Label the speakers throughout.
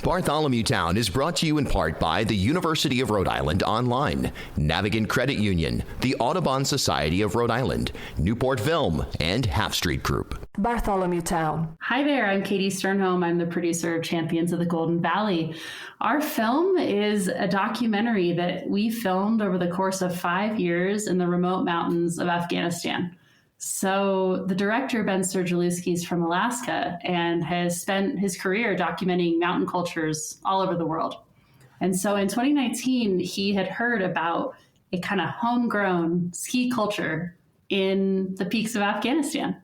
Speaker 1: Bartholomew Town is brought to you in part by the University of Rhode Island Online, Navigant Credit Union, the Audubon Society of Rhode Island, Newport Film, and Half Street Group.
Speaker 2: Bartholomew Town.
Speaker 3: Hi there, I'm Katie Stjernholm. I'm the producer of Champions of the Golden Valley. Our film is a documentary that we filmed over the course of 5 years in the remote mountains of Afghanistan. So the director, Ben Stjernholm, is from Alaska and has spent his career documenting mountain cultures all over the world. And so in 2019, he had heard about a kind of homegrown ski culture in the peaks of Afghanistan.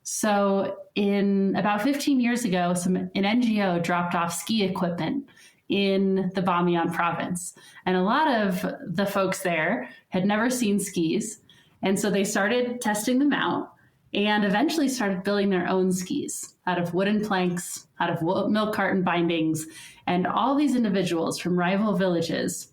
Speaker 3: So in about 15 years ago, an NGO dropped off ski equipment in the Bamyan province. And a lot of the folks there had never seen skis. And so they started testing them out and eventually started building their own skis out of wooden planks, out of milk carton bindings. And all these individuals from rival villages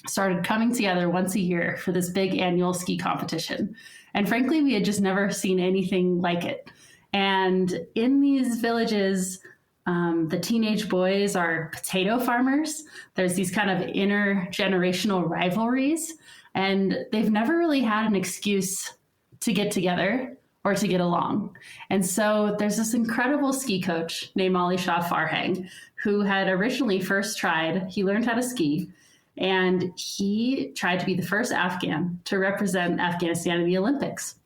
Speaker 3: started coming together once a year for this big annual ski competition. And frankly, we had just never seen anything like it. And in these villages, the teenage boys are potato farmers. There's these kind of intergenerational rivalries. And they've never really had an excuse to get together or to get along. And so there's this incredible ski coach named Ali Shah Farhang, who had originally he learned how to ski, and he tried to be the first Afghan to represent Afghanistan in the Olympics.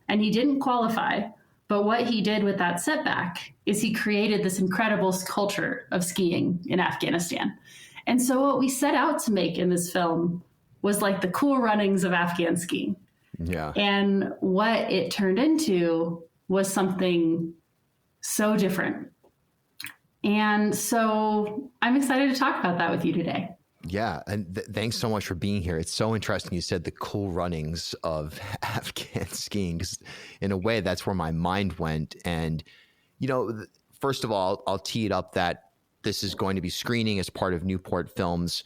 Speaker 3: And he didn't qualify, but what he did with that setback is he created this incredible culture of skiing in Afghanistan. And so what we set out to make in this film was like the cool runnings of Afghan skiing.
Speaker 1: Yeah.
Speaker 3: And what it turned into was something so different. And so I'm excited to talk about that with you today.
Speaker 1: Yeah. And thanks so much for being here. It's so interesting. You said the cool runnings of Afghan skiing, because in a way that's where my mind went. And, first of all, I'll tee it up that this is going to be screening as part of Newport Film's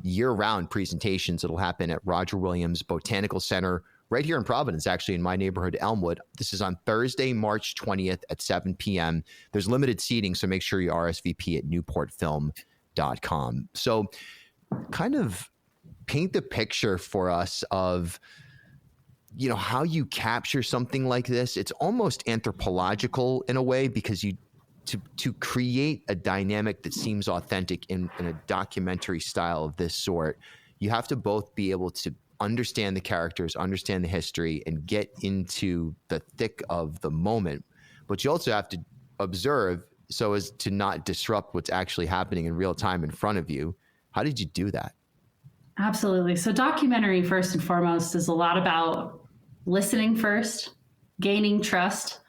Speaker 1: year-round presentations. It'll happen at Roger Williams Botanical Center right here in Providence, actually in my neighborhood, Elmwood. This is on Thursday, March 20th at 7 p.m. There's limited seating, so make sure you RSVP at newportfilm.com. So kind of paint the picture for us of, how you capture something like this. It's almost anthropological in a way, because to create a dynamic that seems authentic in a documentary style of this sort, you have to both be able to understand the characters, understand the history, and get into the thick of the moment. But you also have to observe so as to not disrupt what's actually happening in real time in front of you. How did you do that?
Speaker 3: Absolutely. So documentary, first and foremost, is a lot about listening first, gaining trust.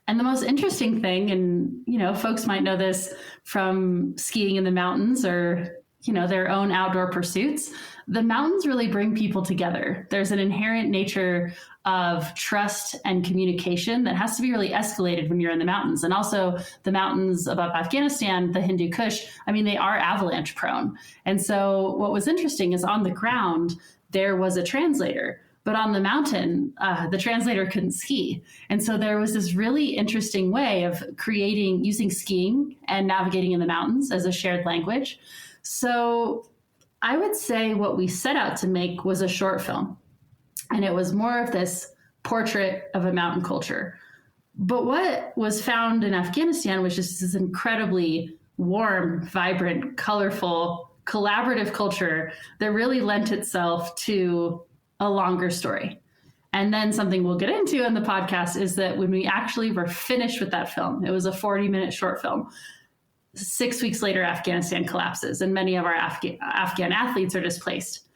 Speaker 3: And the most interesting thing, and, folks might know this from skiing in the mountains or, their own outdoor pursuits, the mountains really bring people together. There's an inherent nature of trust and communication that has to be really escalated when you're in the mountains. And also the mountains above Afghanistan, the Hindu Kush, they are avalanche prone. And so what was interesting is on the ground, there was a translator. But on the mountain, the translator couldn't ski. And so there was this really interesting way of using skiing and navigating in the mountains as a shared language. So I would say what we set out to make was a short film. And it was more of this portrait of a mountain culture. But what was found in Afghanistan was just this incredibly warm, vibrant, colorful, collaborative culture that really lent itself to a longer story. And then something we'll get into in the podcast is that when we actually were finished with that film, it was a 40-minute short film. 6 weeks later, Afghanistan collapses and many of our Afghan athletes are displaced.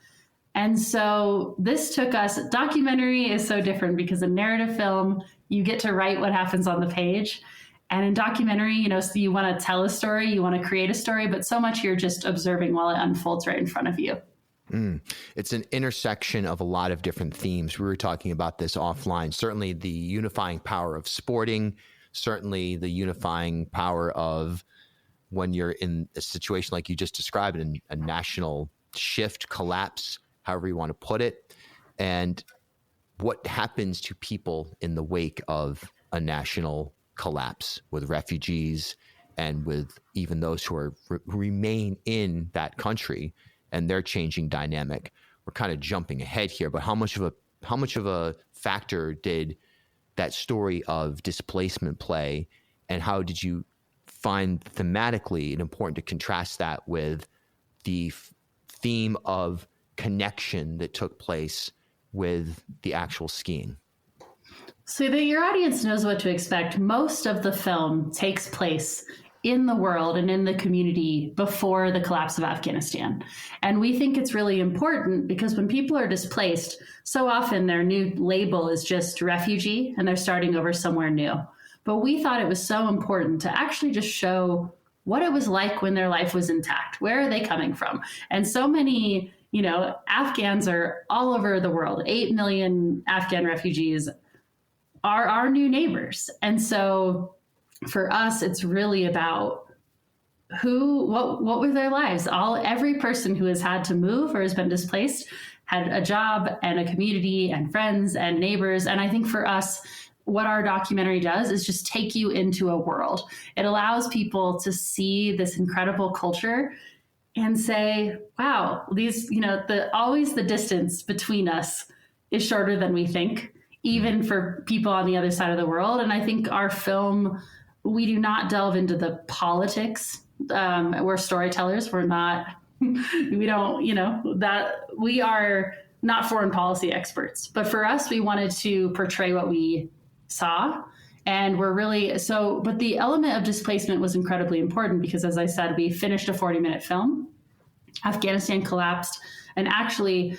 Speaker 3: And so this took us, documentary is so different because in narrative film, you get to write what happens on the page. And in documentary, so you want to tell a story, you want to create a story, but so much you're just observing while it unfolds right in front of you.
Speaker 1: It's an intersection of a lot of different themes. We were talking about this offline. Certainly the unifying power of sporting, certainly the unifying power of when you're in a situation like you just described, in a national shift, collapse, however you want to put it, and what happens to people in the wake of a national collapse with refugees and with even those who remain in that country and their changing dynamic. We're kind of jumping ahead here, but how much of a factor did that story of displacement play, and how did you find thematically it important to contrast that with the theme of connection that took place with the actual skiing?
Speaker 3: So that your audience knows what to expect, most of the film takes place in the world and in the community before the collapse of Afghanistan. And we think it's really important because when people are displaced, so often their new label is just refugee and they're starting over somewhere new. But we thought it was so important to actually just show what it was like when their life was intact. Where are they coming from? And so many, Afghans are all over the world. 8 million Afghan refugees are our new neighbors. And so for us, it's really about what were their lives? Every person who has had to move or has been displaced had a job and a community and friends and neighbors. And I think for us, what our documentary does is just take you into a world. It allows people to see this incredible culture and say, wow, always the distance between us is shorter than we think, even for people on the other side of the world. And I think our film, we do not delve into the politics. We're storytellers. We are not foreign policy experts. But for us, we wanted to portray what we saw. And we're really, but the element of displacement was incredibly important because, as I said, we finished a 40-minute film. Afghanistan collapsed. And actually,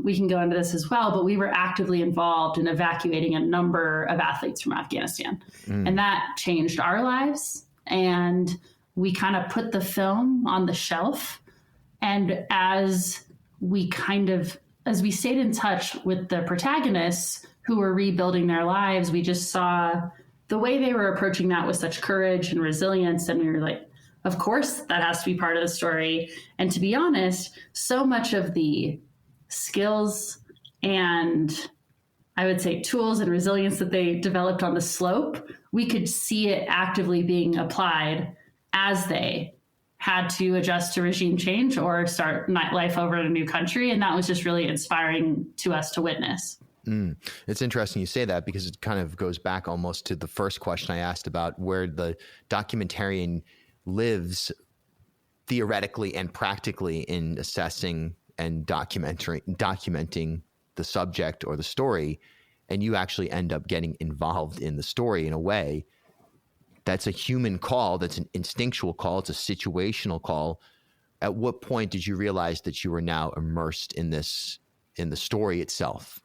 Speaker 3: we can go into this as well, but we were actively involved in evacuating a number of athletes from Afghanistan. And that changed our lives. And we kind of put the film on the shelf. And as we stayed in touch with the protagonists who were rebuilding their lives, we just saw the way they were approaching that with such courage and resilience. And we were like, of course, that has to be part of the story. And to be honest, so much of the skills and I would say tools and resilience that they developed on the slope, we could see it actively being applied as they had to adjust to regime change or start life over in a new country. And that was just really inspiring to us to witness.
Speaker 1: It's interesting you say that because it kind of goes back almost to the first question I asked about where the documentarian lives theoretically and practically in assessing and documenting the subject or the story, and you actually end up getting involved in the story in a way that's a human call, that's an instinctual call, it's a situational call. At what point did you realize that you were now immersed in the story itself?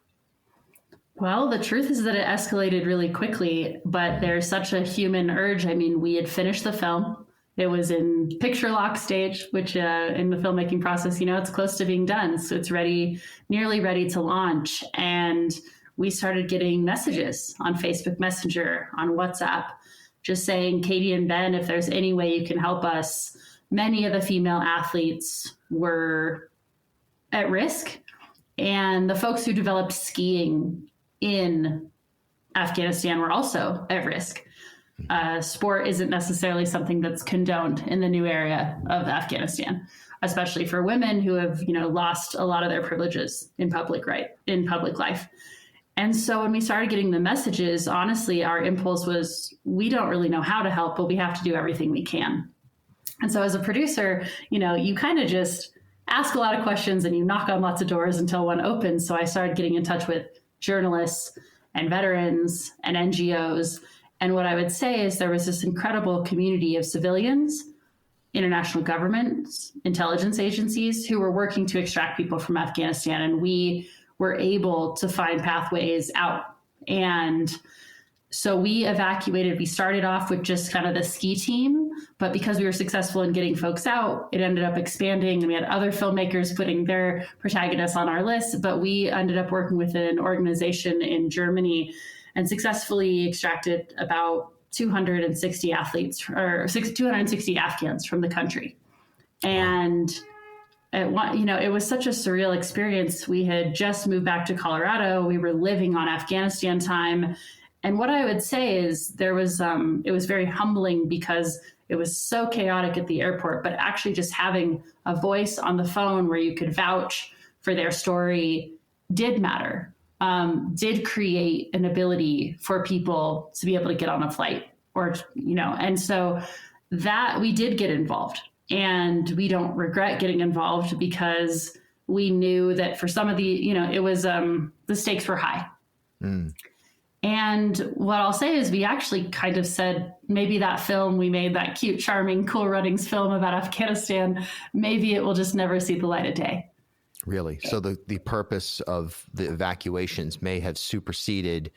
Speaker 3: Well, the truth is that it escalated really quickly, but there's such a human urge. I mean, we had finished the film. It was in picture lock stage, which in the filmmaking process, it's close to being done. So it's nearly ready to launch. And we started getting messages on Facebook Messenger, on WhatsApp, just saying, Katie and Ben, if there's any way you can help us. Many of the female athletes were at risk. And the folks who developed skiing in Afghanistan were also at risk. Sport isn't necessarily something that's condoned in the new area of Afghanistan, especially for women who have, lost a lot of their privileges in public life. And so when we started getting the messages, honestly, our impulse was, we don't really know how to help, but we have to do everything we can. And so as a producer, you kind of just ask a lot of questions and you knock on lots of doors until one opens. So I started getting in touch with journalists and veterans and NGOs. And what I would say is there was this incredible community of civilians, international governments, intelligence agencies who were working to extract people from Afghanistan. And we were able to find pathways out. And so we evacuated. We started off with just kind of the ski team, but because we were successful in getting folks out, it ended up expanding, and we had other filmmakers putting their protagonists on our list. But we ended up working with an organization in Germany and successfully extracted about 260 athletes or 260 Afghans from the country. And it was such a surreal experience. We had just moved back to Colorado. We were living on Afghanistan time. And what I would say is it was very humbling because It was so chaotic at the airport, but actually just having a voice on the phone where you could vouch for their story did matter, did create an ability for people to be able to get on a flight or, and so that we did get involved, and we don't regret getting involved because we knew that for some of the, it was, the stakes were high. And what I'll say is we actually kind of said, maybe that film we made, that cute, charming, Cool Runnings film about Afghanistan, maybe it will just never see the light of day.
Speaker 1: Really? So the purpose of the evacuations may have superseded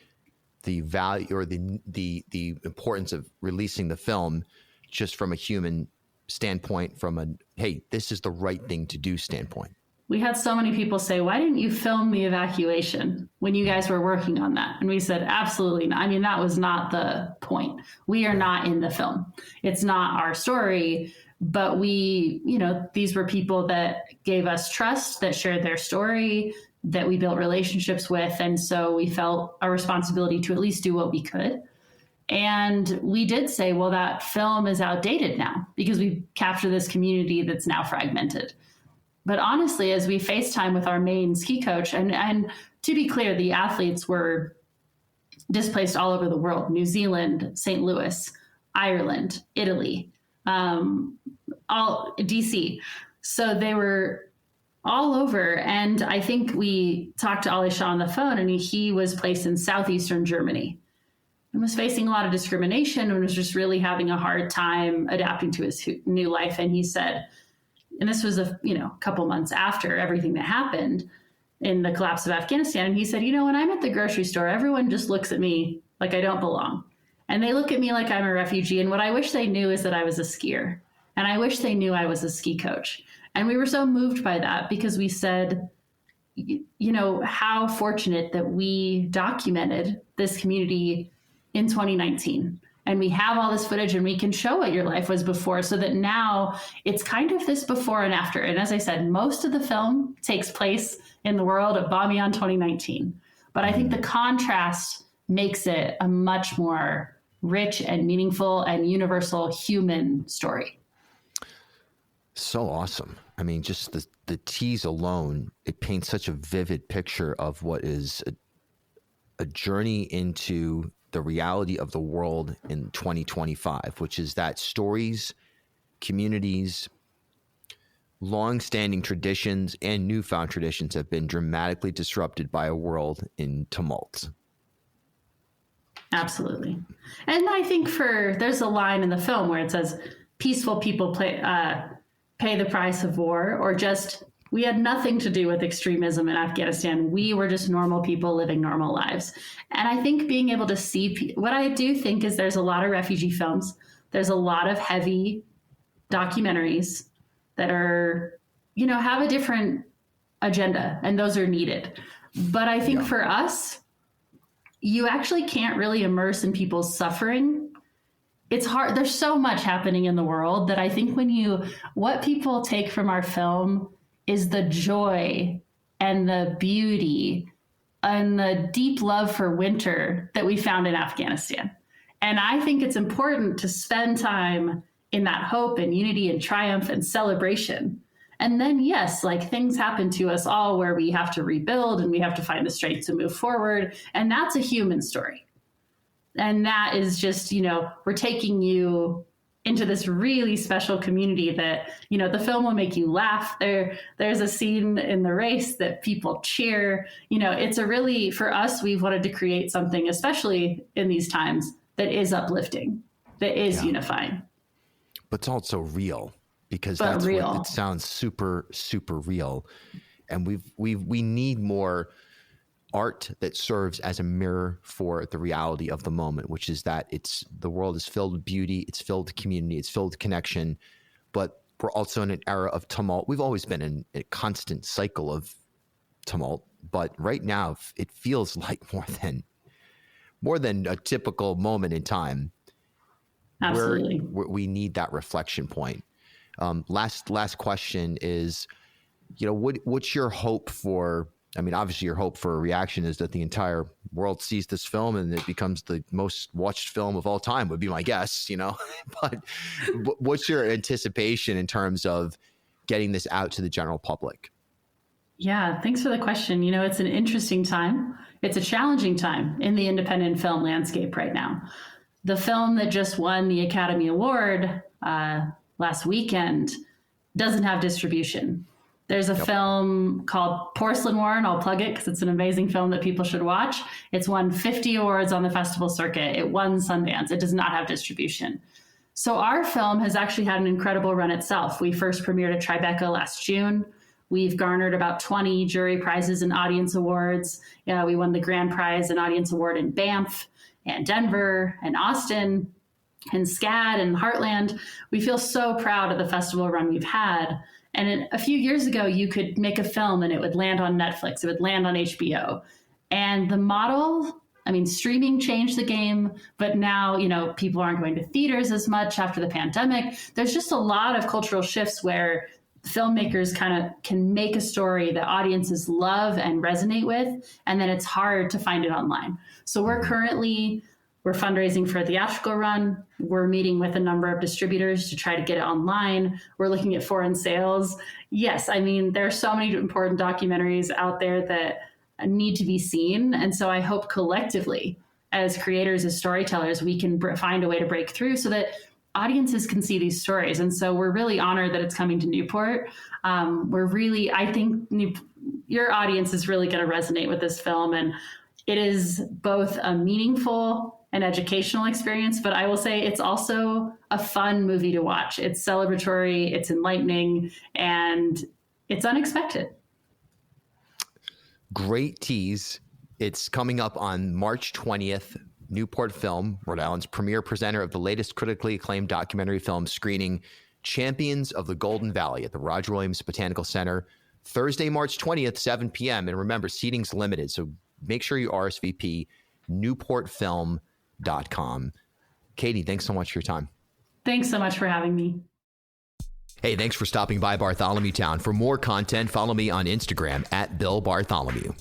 Speaker 1: the value or the importance of releasing the film just from a human standpoint, from a, hey, this is the right thing to do standpoint.
Speaker 3: We had so many people say, why didn't you film the evacuation when you guys were working on that? And we said, absolutely not. I mean, that was not the point. We are not in the film. It's not our story, but we, these were people that gave us trust, that shared their story, that we built relationships with. And so we felt a responsibility to at least do what we could. And we did say, well, that film is outdated now because we've captured this community that's now fragmented. But honestly, as we FaceTime with our main ski coach, and to be clear, the athletes were displaced all over the world: New Zealand, St. Louis, Ireland, Italy, all DC. So they were all over. And I think we talked to Alisha on the phone, and he was placed in southeastern Germany and was facing a lot of discrimination and was just really having a hard time adapting to his new life. And he said, and this was a couple months after everything that happened in the collapse of Afghanistan. And he said, when I'm at the grocery store, everyone just looks at me like I don't belong. And they look at me like I'm a refugee. And what I wish they knew is that I was a skier. And I wish they knew I was a ski coach. And we were so moved by that because we said, how fortunate that we documented this community in 2019. And we have all this footage and we can show what your life was before, so that now it's kind of this before and after. And as I said, most of the film takes place in the world of Bamiyan 2019. But I think the contrast makes it a much more rich and meaningful and universal human story.
Speaker 1: So awesome. I mean, just the tease alone, it paints such a vivid picture of what is a journey into the reality of the world in 2025, which is that stories, communities, long-standing traditions, and newfound traditions have been dramatically disrupted by a world in tumult.
Speaker 3: Absolutely. And I think there's a line in the film where it says, peaceful people pay the price of war, or just, we had nothing to do with extremism in Afghanistan. We were just normal people living normal lives. And I think being able to see, what I do think is there's a lot of refugee films. There's a lot of heavy documentaries that are, have a different agenda, and those are needed. But I think for us, you actually can't really immerse in people's suffering. It's hard. There's so much happening in the world that I think what people take from our film is the joy and the beauty and the deep love for winter that we found in Afghanistan. And I think it's important to spend time in that hope and unity and triumph and celebration. And then, yes, things happen to us all where we have to rebuild and we have to find the strength to move forward. And that's a human story. And that is just, we're taking you into this really special community that, the film will make you laugh. There's a scene in the race that people cheer. It's a really, for us, we've wanted to create something, especially in these times, that is uplifting, that is unifying.
Speaker 1: But it's also real, because that's what it sounds super, super real. And we need more art that serves as a mirror for the reality of the moment, which is that the world is filled with beauty, it's filled with community, it's filled with connection, but we're also in an era of tumult. We've always been in a constant cycle of tumult, but right now it feels like more than a typical moment in time.
Speaker 3: Absolutely.
Speaker 1: Where we need that reflection point. Last question is, what's your hope for I mean, obviously your hope for a reaction is that the entire world sees this film and it becomes the most watched film of all time, would be my guess, but what's your anticipation in terms of getting this out to the general public?
Speaker 3: Yeah, thanks for the question. It's an interesting time. It's a challenging time in the independent film landscape right now. The film that just won the Academy Award last weekend doesn't have distribution. There's a film called Porcelain War, and I'll plug it because it's an amazing film that people should watch. It's won 50 awards on the festival circuit. It won Sundance. It does not have distribution. So our film has actually had an incredible run itself. We first premiered at Tribeca last June. We've garnered about 20 jury prizes and audience awards. We won the grand prize and audience award in Banff and Denver and Austin and SCAD and Heartland. We feel so proud of the festival run we've had. And a few years ago, you could make a film and it would land on Netflix, it would land on HBO. And the model, streaming changed the game, but now, people aren't going to theaters as much after the pandemic. There's just a lot of cultural shifts where filmmakers kind of can make a story that audiences love and resonate with, and then it's hard to find it online. So we're fundraising for a theatrical run. We're meeting with a number of distributors to try to get it online. We're looking at foreign sales. Yes, there are so many important documentaries out there that need to be seen. And so I hope collectively, as creators, as storytellers, we can find a way to break through so that audiences can see these stories. And so we're really honored that it's coming to Newport. I think your audience is really going to resonate with this film. And it is both a meaningful and educational experience, but I will say it's also a fun movie to watch. It's celebratory, it's enlightening, and it's unexpected.
Speaker 1: Great tease. It's coming up on March 20th. Newport Film, Rhode Island's premier presenter of the latest critically acclaimed documentary film screening, Champions of the Golden Valley at the Roger Williams Botanical Center, Thursday, March 20th, 7 p.m. And remember, seating's limited, so make sure you RSVP, newportfilm.com. Katie, thanks so much for your time.
Speaker 3: Thanks so much for having me.
Speaker 1: Hey, thanks for stopping by Bartholomew Town. For more content, follow me on Instagram @BillBartholomew.